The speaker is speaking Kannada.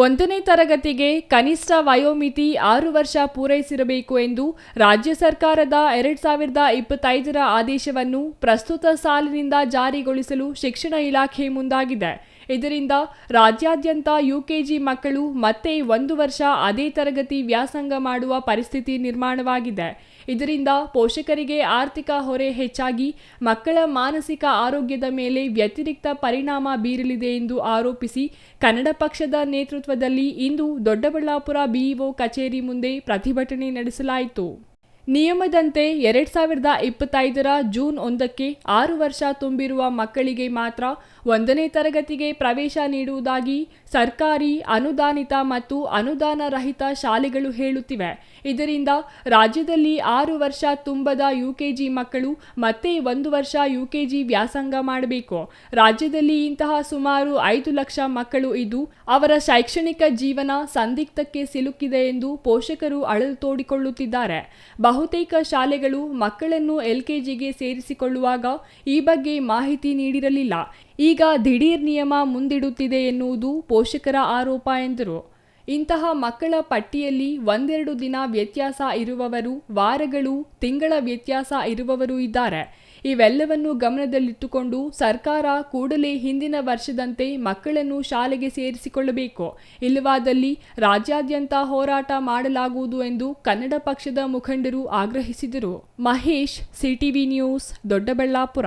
1ನೇ ತರಗತಿಗೆ ಕನಿಷ್ಠ ವಯೋಮಿತಿ 6 ವರ್ಷ ಪೂರೈಸಿರಬೇಕು ಎಂದು ರಾಜ್ಯ ಸರ್ಕಾರದ 2025ರ ಆದೇಶವನ್ನು ಪ್ರಸ್ತುತ ಸಾಲಿನಿಂದ ಜಾರಿಗೊಳಿಸಲು ಶಿಕ್ಷಣ ಇಲಾಖೆ ಮುಂದಾಗಿದೆ. ಇದರಿಂದ ರಾಜ್ಯಾದ್ಯಂತ ಯುಕೆಜಿ ಮಕ್ಕಳು ಮತ್ತೆ 1 ವರ್ಷ ಅದೇ ತರಗತಿ ವ್ಯಾಸಂಗ ಮಾಡುವ ಪರಿಸ್ಥಿತಿ ನಿರ್ಮಾಣವಾಗಿದೆ. ಇದರಿಂದ ಪೋಷಕರಿಗೆ ಆರ್ಥಿಕ ಹೊರೆ ಹೆಚ್ಚಾಗಿ ಮಕ್ಕಳ ಮಾನಸಿಕ ಆರೋಗ್ಯದ ಮೇಲೆ ವ್ಯತಿರಿಕ್ತ ಪರಿಣಾಮ ಬೀರಲಿದೆ ಎಂದು ಆರೋಪಿಸಿ ಕನ್ನಡ ಪಕ್ಷದ ನೇತೃತ್ವದಲ್ಲಿ ಇಂದು ದೊಡ್ಡಬಳ್ಳಾಪುರ ಬಿಇಒ ಕಚೇರಿ ಮುಂದೆ ಪ್ರತಿಭಟನೆ ನಡೆಸಲಾಯಿತು. ನಿಯಮದಂತೆ 2025ರ ಜೂನ್ 1ಕ್ಕೆ 6 ವರ್ಷ ತುಂಬಿರುವ ಮಕ್ಕಳಿಗೆ ಮಾತ್ರ 1ನೇ ತರಗತಿಗೆ ಪ್ರವೇಶ ನೀಡುವುದಾಗಿ ಸರ್ಕಾರಿ, ಅನುದಾನಿತ ಮತ್ತು ಅನುದಾನ ರಹಿತ ಶಾಲೆಗಳು ಹೇಳುತ್ತಿವೆ. ಇದರಿಂದ ರಾಜ್ಯದಲ್ಲಿ 6 ವರ್ಷ ತುಂಬದ ಯುಕೆಜಿ ಮಕ್ಕಳು ಮತ್ತೆ 1 ವರ್ಷ ಯುಕೆಜಿ ವ್ಯಾಸಂಗ ಮಾಡಬೇಕು. ರಾಜ್ಯದಲ್ಲಿ ಇಂತಹ ಸುಮಾರು 5 ಲಕ್ಷ ಮಕ್ಕಳು ಇದ್ದು ಅವರ ಶೈಕ್ಷಣಿಕ ಜೀವನ ಸಂದಿಗ್ಧಕ್ಕೆ ಸಿಲುಕಿದೆ ಎಂದು ಪೋಷಕರು ಅಳಲು ತೋಡಿಕೊಳ್ಳುತ್ತಿದ್ದಾರೆ. ಬಹುತೇಕ ಶಾಲೆಗಳು ಮಕ್ಕಳನ್ನು ಎಲ್ಕೆಜಿಗೆ ಸೇರಿಸಿಕೊಳ್ಳುವಾಗ ಈ ಬಗ್ಗೆ ಮಾಹಿತಿ ನೀಡಿರಲಿಲ್ಲ. ಈಗ ದಿಢೀರ್ ನಿಯಮ ಮುಂದಿಡುತ್ತಿದೆ ಎನ್ನುವುದು ಪೋಷಕರ ಆರೋಪ ಎಂದರು. ಇಂತಹ ಮಕ್ಕಳ ಪಟ್ಟಿಯಲ್ಲಿ 1-2 ದಿನ ವ್ಯತ್ಯಾಸ ಇರುವವರು, ವಾರಗಳು, ತಿಂಗಳ ವ್ಯತ್ಯಾಸ ಇರುವವರು ಇದ್ದಾರೆ. ಇವೆಲ್ಲವನ್ನು ಗಮನದಲ್ಲಿಟ್ಟುಕೊಂಡು ಸರ್ಕಾರ ಕೂಡಲೇ ಹಿಂದಿನ ವರ್ಷದಂತೆ ಮಕ್ಕಳನ್ನು ಶಾಲೆಗೆ ಸೇರಿಸಿಕೊಳ್ಳಬೇಕು. ಇಲ್ಲವಾದಲ್ಲಿ ರಾಜ್ಯಾದ್ಯಂತ ಹೋರಾಟ ಮಾಡಲಾಗುವುದು ಎಂದು ಕನ್ನಡ ಪಕ್ಷದ ಮುಖಂಡರು ಆಗ್ರಹಿಸಿದರು. Mahesh, CTV news, Doddaballapura.